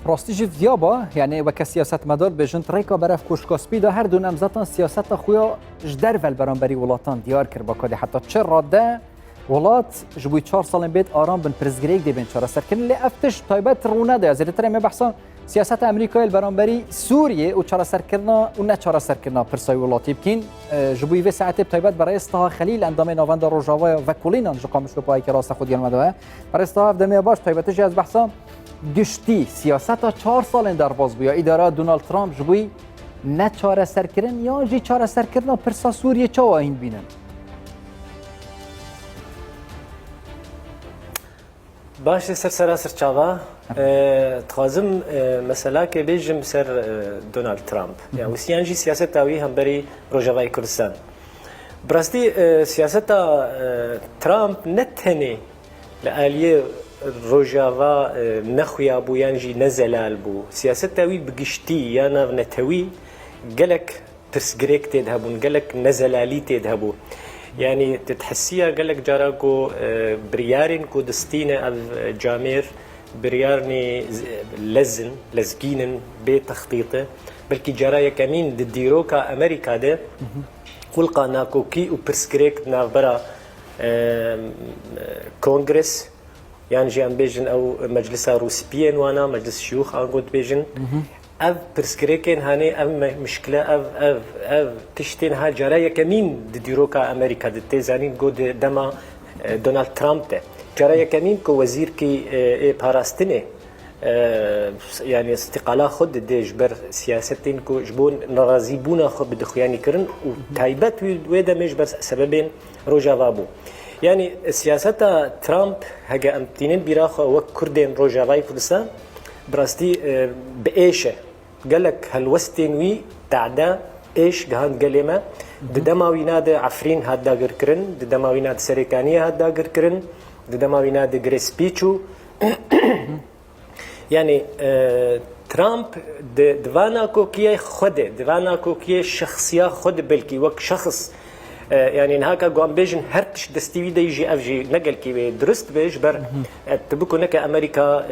پراستیج دیابا یعنی وک سیاست مدار بجن تریکا برف کوشکاسپی دا هر دو نمزتان سیاست خویا جدر ول برانبری ولاتان دیار کر باکادی حتی چه راده ولات جبوی 4 سال بید آرام بن پرزگریک دی بن چاره سرکن لی افتش تایبت رونه ده زیر ترمی بحثان سیاست امریکای برانبری سوریه و چاره سرکرنا و نه چاره سرکرنا پرسای ولاتی بکین جبوی و ساعت تایبت برای استها خلیل اندام نواند روجاوا و کلینان جقامش رو پای که راست خودیان مدوه برای استها دمی باش تایبتش از بحثان گشتی سیاست 4 سال در باز بیا اداره دونالد ترامپ جبوی نه چاره سرکرن یا جی چاره سرکرنا پرسا سوریه چه این بینن باش سر چاوا تخازم مثلا که بیجم سر دونالد ترامپ يعني وسيانجي سياسة تاوي هم بري روجاواي كردستان براستی سیاست ترامپ نتهني لآلیه روجاوا نخويا بو يانجي نزلال بو سياسة تاوي بقشتي يانا نتوي قالك ترسقريك تدهبون قالك نزلالي تدهبو يعني تتحسيها قالك جاراكو بريارين كو دستينة الجامير بريارني لزقينن بتخطيطه بلكي جرايا كمين ديروكا امريكا ده خلقا ناكو كي وبرسكريك نافبرا كونغرس يعني جي بيجن او مجلس روسبيين وانا مجلس شيوخ انقود بيجن اف برسكريكين هاني اف مشكله اف تشتين ها جرايا كمين ديروكا امريكا دتزانين قود دما دونالد ترامب ده جرايا كمين كو وزير كي باراستني يعني استقاله خد ديج بر سياستين كو جبون نرازيبونا خد بدخياني كرن وتايبت ويدا مش بس سببين روجافابو يعني سياسة ترامب هجا امتينين براخو وكردين روجافاي كردستان براستي بإيشة قالك هالوستين وي تعدا إيش جهان قلمة ددماوي نادى عفرين هاد داقر كرن ددماوي نادى سريكانية هاد داقر كرن ددماوي نادى جريس بيتشو يعني ترامب دوانا كوكيه خده دوانا كوكيه شخصية خد بلكي وك شخص يعني هكا قام بيجن هرتش دستيوي دا يجي افجي نقل كي درست بيج بر تبكو نكا امريكا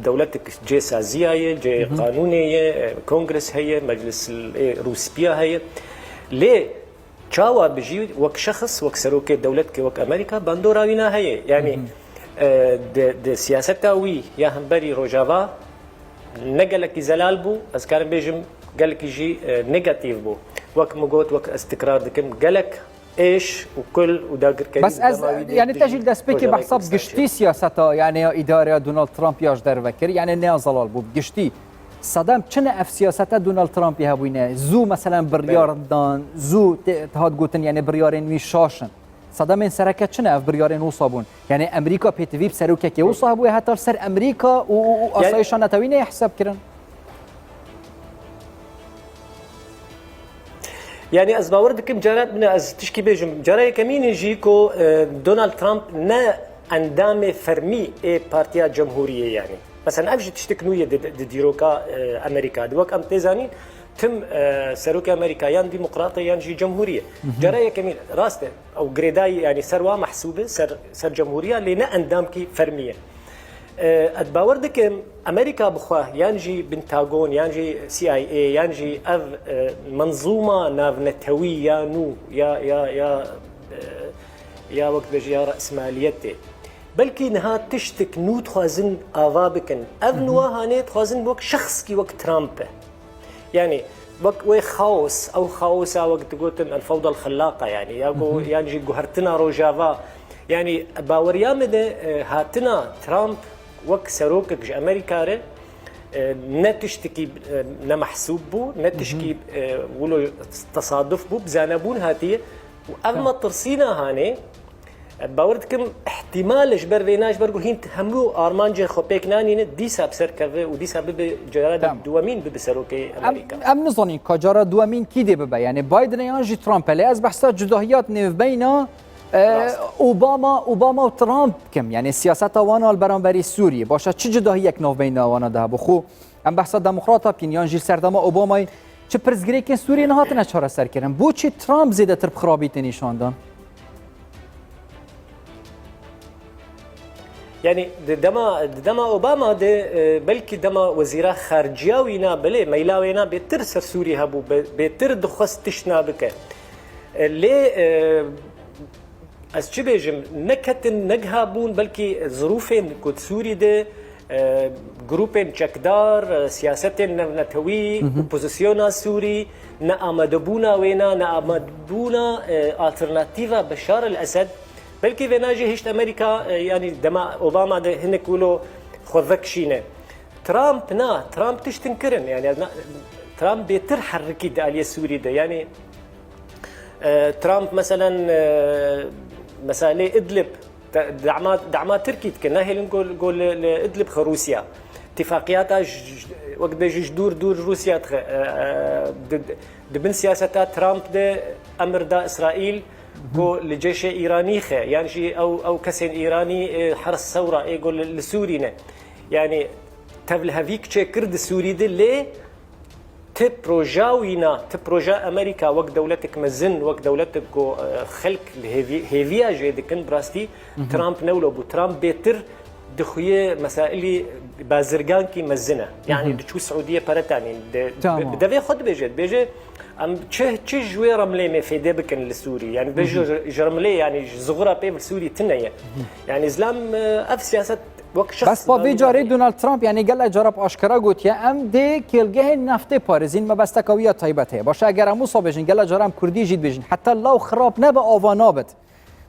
دولتك جي سازيه هي جي قانونيه كونغرس هي مجلس روسبيا هي ليه تشاوا بيجي وك شخص وك سروكي دولتك وك امريكا باندوراوينا هي يعني د سياستا وي يا همبري روجافا نقلك زلال بو از كان بيجم قالك يجي نيجاتيف بو وك مقوت وك استقرار دكم قالك ايش وكل وداقر كريم بس از يعني تجي دسبيكي بحسب قشتي سياستا يعني اداره دونالد ترامب ياش در وكر يعني نيا زلال بو قشتي صدام چنه اف سياستا دونالد ترامب يهبوينه زو مثلا بريار دان زو تهاد قوتن يعني بريارين وي شاشن صدام این سرکت چنه اف بریارین وصابون یعنی امریکا پی تی وی بسروکه که وصابوه حتی سر امریکا و آسایشان نتوینه حساب کردن يعني از باور دكم جارات من از تشكي بيجم جراي كمين يجيكو دونالد ترامب نا اندام فرمي اي بارتيا جمهوريه يعني مثلا ابجي تشتكنويه ديروكا امريكا دوك ام تيزاني تم سروك امريكا يان ديمقراطيه يان جي جمهوريه جراي كمين راسته او جريداي يعني سروا محسوبه سر جمهوريه لنا اندامكي فرميه اتباور دكم امريكا بخوا يانجي بنتاغون يانجي سي اي اي يانجي اف منظومه نافنتوي يا نو يا وقت بجي يا راس ماليته بلكي نها تشتك نو تخازن افابكن اف نوا هاني تخازن وقت شخص كي وقت ترامب يعني وقت وي خاوس او خاوسا وقت قلت الفوضى الخلاقه يعني ياغو يانجي جوهرتنا روجافا يعني باوريامده هاتنا ترامب وك سروكك جي امريكا نتشتكي نمحسوب بو نتشكي ولو تصادف بو بزانبون هاتيه واما ترسينا هاني باوردكم احتمال جبر ريناج برغو هين هملو ارمانجي خوبيك ناني ديسا بسركه وديسا بجراد دوامين بسروكي امريكا ام نظني كجرا دوامين كي دي ببا يعني بايدن يانجي ترامب اللي از بحث جداهيات نيف بينا اوباما و ترامپ کم یعنی سیاست وانا البرانبری سوریه باشه چه جداهی یک نو بین وانا ده بخو ام بحث دموکراتا پینیان جیل سردما اوباما چه پرزگری که سوریه نهاتنه چاره سر کردن بو چی ترامپ زیده تر بخرابیت نشاندن يعني دما اوباما ده بلكي دما وزيرا خارجيه وينا بلي ميلاوينا بيتر سر سوري هبو بيتر دخص تشنا بك لي از چی بيجم نكتن نجهابون بلكي ظروفين كود سوري ده جروبين چکدار سیاستين نتوي اوبوزيسيونا سوري نامدبونا وينا نامدبونا الترناتيفا بشار الاسد بلكي فيناجي هيشت امريكا يعني دما اوباما ده هنك يقولوا خذك شينه ترامب تشتنكرن يعني ترامب بيتر حركي داليه سوري ده يعني ترامب مثلا مسألة إدلب دعمات تركي كنا هي نقول إدلب روسيا اتفاقياتها وقت بيجي دور روسيا دبن سياسات ترامب ده أمر دا إسرائيل جو لجيش إيراني خي يعني شيء أو كسين إيراني حرس ثورة يقول لسورينا يعني تبل هذيك شيء كرد سوري ده ليه تبروجا أمريكا وقت دولتك مزن وقت دولتك خلق هيفيا جيدكن براستي ترامب نولو بو ترامب بيتر دخوية مسائلي بازرگان كي مزنة يعني دشو السعودية برتاني بدأ خد بيجي ام چه جوي رملي ما فيدي بكن للسوري يعني بيجي جرملي يعني زغرة بي بالسوري تنية يعني اسلام اف سياسة بس با بیجاری دونالد ترامپ یعنی گله جرب آشکارا گوت یا ام دی کلگه نفت پارزین ما بس تکاویات تایبته باشه اگر امو صابجین گله جرم کردی جید بجین حتی لو خراب نه به آوانابت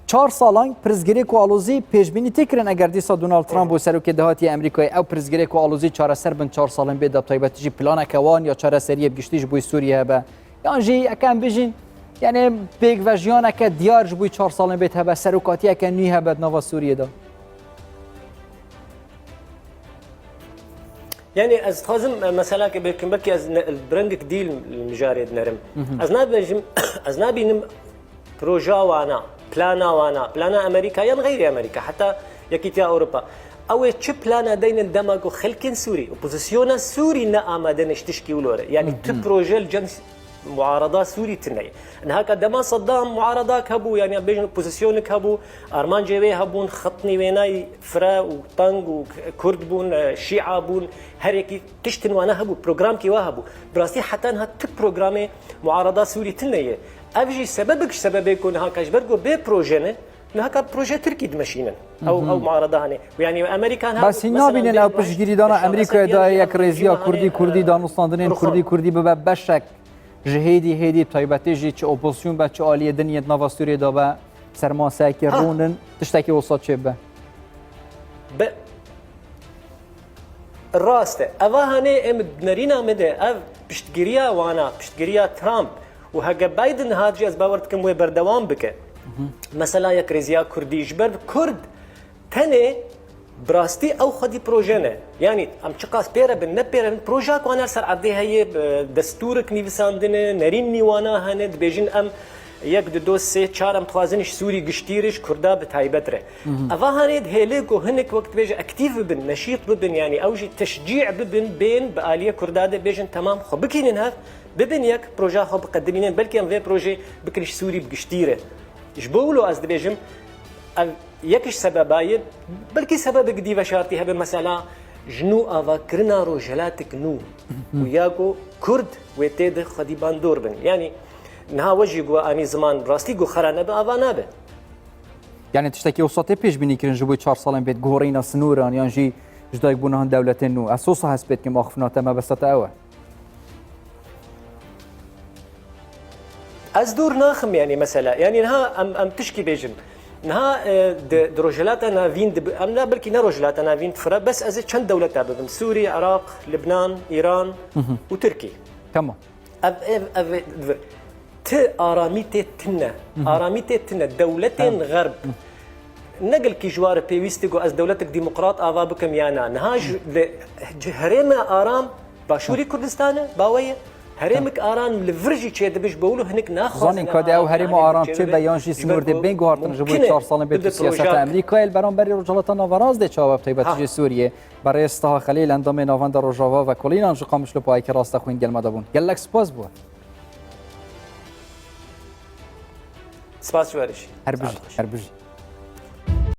4 سالان پرزگری کو آلوزی پیشبینی تکرن اگر دیسا دونالد ترامپ و سروک دهاتی امریکای او پرزگری کو آلوزی 4 سر بن 4 سالان به تایبتی جی پلان کوان یا 4 سری بگشتیج بو سوریه به یان جی اکم بجین یعنی بیگ وجیان اک دیار بو 4 سالان به ته سروکاتی اک نیه به نوا سوریه دا يعني از خازم مثلا كبكم بكي از البرنك ديل المجاريد نرم از نابي نم بروجا وانا بلانا امريكا ين غير امريكا حتى يكيتيا اوروبا او تش بلانا دين الدماغ خلكن سوري اوبوزيسيونا سوري نا امادنش تشكي ولور يعني تبروجا الجنس معارضة سوري تنية انها دما صدام معارضات هبو يعني بيجن بوزيسيونك هبو ارمان جيبي هبون خطني ويناي فرا وطنج وكرد بون شيعة بون هريكي تشتن وانا هبو بروجرام كي وهبو براسي حتى انها بروجرام معارضة سوري تنية افجي سبب يكون هكاش برجو بي بروجينه هكا بروجي تركي دمشينا او معارضه هني ويعني امريكان بس هنا بين او بشگیری دانا امریکا دا یک رزیا کردی دانستاندن کردی به بشک جهيدي طيبتي جي تش اوبوزيسيون با تش عاليه دنيا نافا سوريا دا با سرما ساكي رونن تشتكي وصلت شبه الراسته اوا هني ام نرينا مده اف بشتگيريا ترامب وهاجا بايدن هاجي از باورتكم وي بردوام بك مثلا يك رزيا كردي جبر كرد تني براستي او خدي بروجينا يعني ام تشقاس بيرا بن بروجا كوانا سر عدي هي دستورك نيفساندن نريني وانا هند بيجن ام يك دوس سي چارم توازنش سوري گشتيرش كردا بتايبتره اوا هند هيليكو هنك وقت بيجي اكتيف بن نشيط بن يعني اوجي تشجيع بن بين باليه كردا بيجن تمام خو بكينن هاف ببن يك بروجا خو بقدمين بلكي ام في بروجي بكرش سوري بگشتيره جبولو از دبيجم يكش سببايد بلكي سبب جديد وشارتي هذا مثلا جنو أفكرنا رجلاتك نو وياكو كرد ويتد خديبان دوربن يعني نها وجه جو أني زمان براستي جو خرانة بأفانا به يعني تشتكي وسطي بيش بني كرن جبوي 4 سالين بيت جورينا سنوران يعني جي جدايك بونهن دولتين نو أسوسها هسبت كم أخفنا تما بس تتأوى أزدور ناخم يعني مثلا يعني نها أم تشكي بيجم نها دروجلات أنا فين أم لا بلكي نروجلات أنا فين فرا بس أزيد شن دولة تابعهم سوريا العراق لبنان إيران وتركي تمام آراميتي تنا دولتين غرب نقل كي جوار بيويستيغو از دولتك ديمقراط آوا بكم يانا نهاج هريما آرام باشوري كردستان باوية هرمك آرام لفرجي چه دبش بقوله هنك ناخذ زانين كده او هرم آرام چه بیانشی سنور ده بین گوهرتن جبوی 4 سال به سیاست امریکا البران بری رجالات نوراز ده چاوب طیبت سوریه برای استها خلیل اندام ناوند روجاوا و کلین انجا قامش لو پای که راست خوین گل مدابون گلک سپاس بو سپاس ورش هربجی